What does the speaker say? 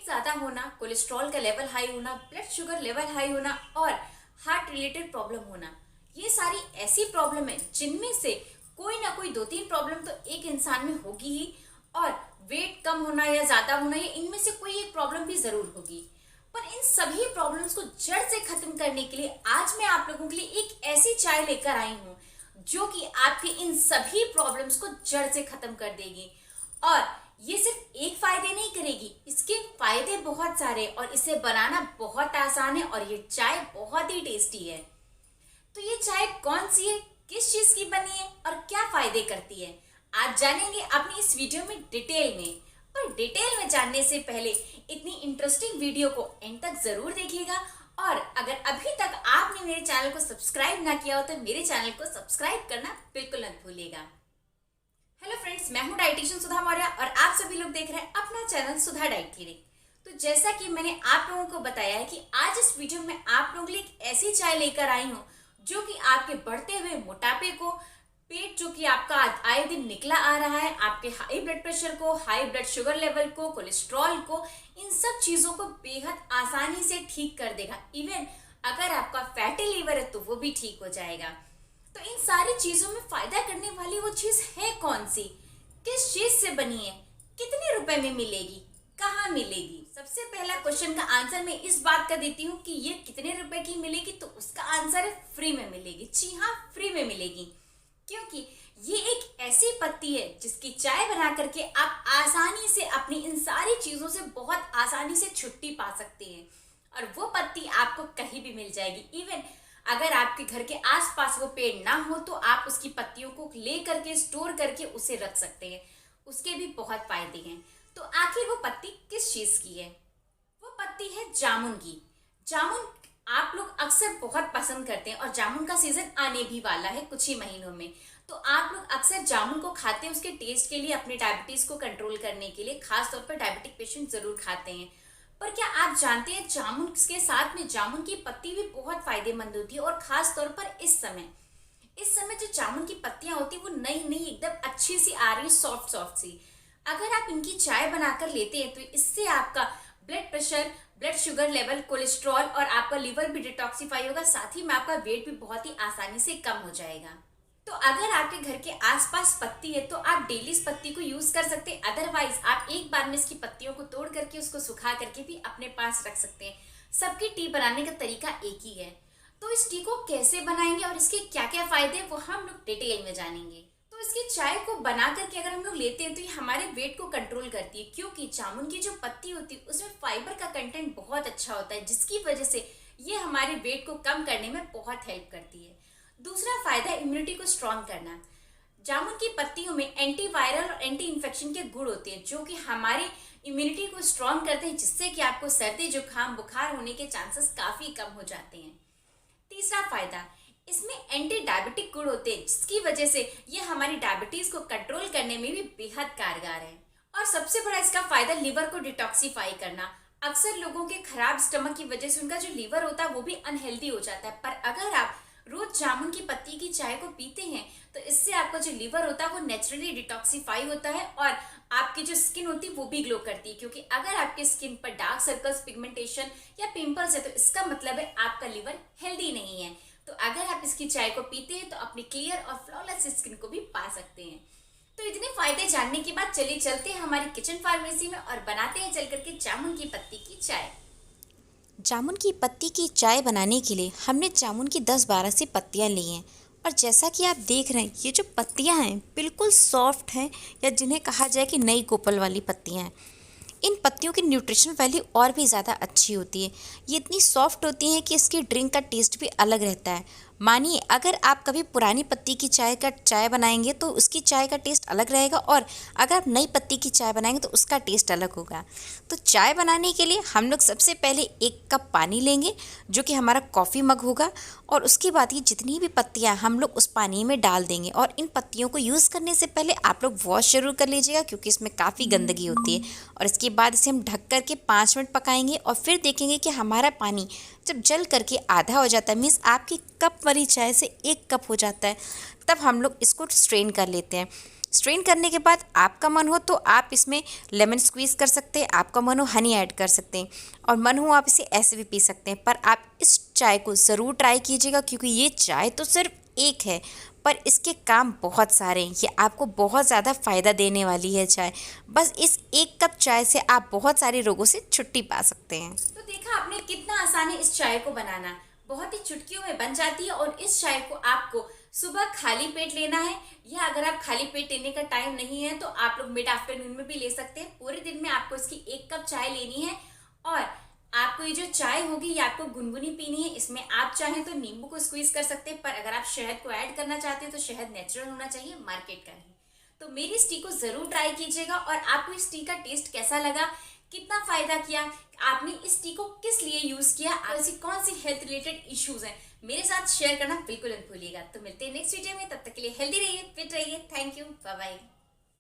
Wait ज़्यादा होना, cholesterol का लेवल हाई होना, ब्लड शुगर लेवल हाई होना और हार्ट रिलेटेड प्रॉब्लम होना, ये सारी ऐसी प्रॉब्लम है जिनमें से कोई ना कोई दो तीन प्रॉब्लम तो एक इंसान में होगी ही। और वेट कम होना या ज़्यादा होना, या इनमें से कोई एक प्रॉब्लम भी ज़रूर होगी। पर इन सभी प्रॉब्लम्स को जड़ से खत्म करने के लिए आज मैं आप लोगों के लिए एक ऐसी चाय लेकर आई हूँ जो कि आपके इन सभी प्रॉब्लम्स को जड़ से खत्म कर देगी। और ये सिर्फ एक फायदे नहीं करेगी, इसके फायदे बहुत सारे और इसे बनाना बहुत आसान है और ये चाय बहुत ही टेस्टी है। तो ये चाय कौन सी है, किस चीज की बनी है और क्या फायदे करती है, आज जानेंगे अपनी इस वीडियो में डिटेल में। पर डिटेल में जानने से पहले इतनी इंटरेस्टिंग वीडियो को एंड तक जरूर देखिएगा। और अगर अभी तक आपने मेरे चैनल को सब्सक्राइब ना किया हो तो मेरे चैनल को सब्सक्राइब करना बिल्कुल मत भूलिएगा। हेलो फ्रेंड्स, मैं हूं डाइटिशियन सुधा मौर्य और आप सभी लोग देख रहे हैं अपना चैनल सुधा डाइट क्लिनिक। तो जैसा कि मैंने आप लोगों को बताया है कि आज इस वीडियो में आप लोगों के लिए एक ऐसी चाय लेकर आई हूं जो कि आपके बढ़ते हुए मोटापे को, पेट जो कि आपका आए दिन निकला आ रहा है, आपके हाई ब्लड प्रेशर को, हाई ब्लड शुगर लेवल को, कोलेस्ट्रॉल को, इन सब चीजों को बेहद आसानी से ठीक कर देगा। इवन अगर आपका फैटी लीवर है तो वो भी ठीक हो जाएगा। तो इन सारी चीजों में फायदा करने वाली वो चीज है कौन सी, किस चीज से बनी है, कितने रुपए में मिलेगी, कहाँ मिलेगी। सबसे पहला क्वेश्चन का आंसर मैं इस बात का देती हूँ कि ये कितने रुपए की मिलेगी, तो उसका आंसर है फ्री में मिलेगी। जी हाँ, फ्री में मिलेगी, क्योंकि ये एक ऐसी पत्ती है जिसकी चाय बना करके आप आसानी से अपनी इन सारी चीजों से बहुत आसानी से छुट्टी पा सकते हैं। और वो पत्ती आपको कहीं भी मिल जाएगी। इवन अगर आपके घर के आसपास वो पेड़ ना हो तो आप उसकी पत्तियों को ले करके स्टोर करके उसे रख सकते हैं, उसके भी बहुत फायदे हैं। तो आखिर वो पत्ती किस चीज की है? वो पत्ती है जामुन की। जामुन आप लोग अक्सर बहुत पसंद करते हैं और जामुन का सीजन आने भी वाला है कुछ ही महीनों में। तो आप लोग अक्सर जामुन को खाते हैं उसके टेस्ट के लिए, अपने डायबिटीज को कंट्रोल करने के लिए। खास तौर पर डायबिटिक पेशेंट जरूर खाते हैं। पर क्या आप जानते हैं जामुन के साथ में जामुन की पत्ती भी बहुत फायदेमंद होती है। और खास तौर पर इस समय जो जामुन की पत्तियां होती है वो नई नई एकदम अच्छी सी आ रही है, सॉफ्ट सॉफ्ट सी। अगर आप इनकी चाय बनाकर लेते हैं तो इससे आपका blood pressure, blood sugar level, cholesterol और आपका लिवर भी डिटॉक्सिफाई होगा। साथ ही में आपका वेट भी बहुत ही आसानी से कम हो जाएगा। तो अगर आपके घर के आसपास पत्ती है तो आप डेली इस पत्ती को यूज कर सकते हैं। अदरवाइज आप एक बार में इसकी पत्तियों को तोड़ करके उसको सुखा करके भी अपने पास रख सकते हैं। सबकी टी बनाने का तरीका एक ही है। तो इस टी को कैसे बनाएंगे और इसके क्या क्या फायदे हैं वो हम लोग डिटेल में जानेंगे। तो इसकी चाय को बना करके अगर हम लोग लेते हैं तो ये हमारे वेट को कंट्रोल करती है, क्योंकि जामुन की जो पत्ती होती है उसमें फाइबर का कंटेंट बहुत अच्छा होता है, जिसकी वजह से ये हमारे वेट को कम करने में बहुत हेल्प करती है। दूसरा फायदा, इम्यूनिटी को स्ट्रॉन्ग करना। जामुन की पत्तियों में एंटीवायरल और एंटी इन्फेक्शन के गुण होते हैं जो कि हमारी इम्यूनिटी को स्ट्रॉन्ग करते हैं, जिससे कि आपको सर्दी, जुकाम, बुखार होने के चांसेस काफी कम हो जाते हैं। तीसरा फायदा, इसमें एंटी डायबिटिक गुण होते हैं, जिसकी वजह से ये हमारी डायबिटीज को कंट्रोल करने में भी बेहद कारगर है। और सबसे बड़ा इसका फायदा, लिवर को डिटॉक्सिफाई करना। अक्सर लोगों के खराब स्टमक की वजह से उनका जो लिवर होता है वो भी अनहेल्दी हो जाता है। पर अगर आप रोज जामुन की पत्ती की चाय को पीते हैं तो इससे आपका जो लिवर होता है वो नेचुरली डिटॉक्सिफाई होता है और आपकी जो स्किन होती है वो भी ग्लो करती है। क्योंकि अगर आपकी स्किन पर डार्क सर्कल्स, पिगमेंटेशन या पिंपल्स है तो इसका मतलब है आपका लिवर हेल्दी नहीं है। तो अगर आप इसकी चाय को पीते हैं तो अपनी क्लियर और फ्लॉलेस स्किन को भी पा सकते हैं। तो इतने फायदे जानने के बाद चलिए चलते हैं हमारी किचन फार्मेसी में और बनाते हैं चल करके जामुन की पत्ती की चाय। जामुन की पत्ती की चाय बनाने के लिए हमने जामुन की 10-12 सी पत्तियां ली हैं। और जैसा कि आप देख रहे हैं ये जो पत्तियां हैं बिल्कुल सॉफ्ट हैं, या जिन्हें कहा जाए कि नई कोपल वाली पत्तियां हैं। इन पत्तियों की न्यूट्रिशन वैल्यू और भी ज़्यादा अच्छी होती है। ये इतनी सॉफ्ट होती हैं कि इसकी ड्रिंक का टेस्ट भी अलग रहता है। मानिए अगर आप कभी पुरानी पत्ती की चाय बनाएंगे तो उसकी चाय का टेस्ट अलग रहेगा, और अगर आप नई पत्ती की चाय बनाएंगे तो उसका टेस्ट अलग होगा। तो चाय बनाने के लिए हम लोग सबसे पहले 1 कप पानी लेंगे जो कि हमारा कॉफ़ी मग होगा, और उसके बाद ये जितनी भी पत्तियां हम लोग उस पानी में डाल देंगे। और इन पत्तियों को यूज़ करने से पहले आप लोग वॉश जरूर कर लीजिएगा, क्योंकि इसमें काफ़ी गंदगी होती है। और इसके बाद इसे हम ढक करके 5 मिनट पकाएंगे और फिर देखेंगे कि हमारा पानी जब जल करके आधा हो जाता है, मीन्स आपकी कप वाली चाय से 1 कप हो जाता है, तब हम लोग इसको स्ट्रेन कर लेते हैं। स्ट्रेन करने के बाद आपका मन हो तो आप इसमें लेमन स्क्वीज़ कर सकते हैं, आपका मन हो हनी ऐड कर सकते हैं, और मन हो आप इसे ऐसे भी पी सकते हैं। पर आप इस चाय को ज़रूर ट्राई कीजिएगा, क्योंकि ये चाय तो सिर्फ एक है पर इसके काम बहुत सारे हैं। ये आपको बहुत ज़्यादा फ़ायदा देने वाली है चाय। बस इस एक कप चाय से आप बहुत सारे रोगों से छुट्टी पा सकते हैं। तो देखा आपने कितना आसान है इस चाय को बनाना, बहुत ही चुटकियों में बन जाती है। और इस चाय को आपको सुबह खाली पेट लेना है, या अगर आप खाली पेट लेने का टाइम नहीं है तो आप लोग मिड आफ्टरनून में भी ले सकते हैं। पूरे दिन में आपको इसकी 1 कप चाय लेनी है, और आपको ये जो चाय होगी ये आपको गुनगुनी पीनी है। इसमें आप चाहें तो नींबू को स्क्वीज कर सकते हैं, पर अगर आप शहद को ऐड करना चाहते हैं तो शहद नेचुरल होना चाहिए, मार्केट का नहीं। तो मेरी इस टी को जरूर ट्राई कीजिएगा, और आपको इस टी का टेस्ट कैसा लगा, कितना फायदा किया, आपने इस टी को किस लिए यूज किया, ऐसी कौन सी हेल्थ रिलेटेड इश्यूज हैं, मेरे साथ शेयर करना बिल्कुल मत भूलिएगा। तो मिलते हैं नेक्स्ट वीडियो में, तब तक के लिए हेल्दी रहिए, फिट रहिए। Thank you, bye bye.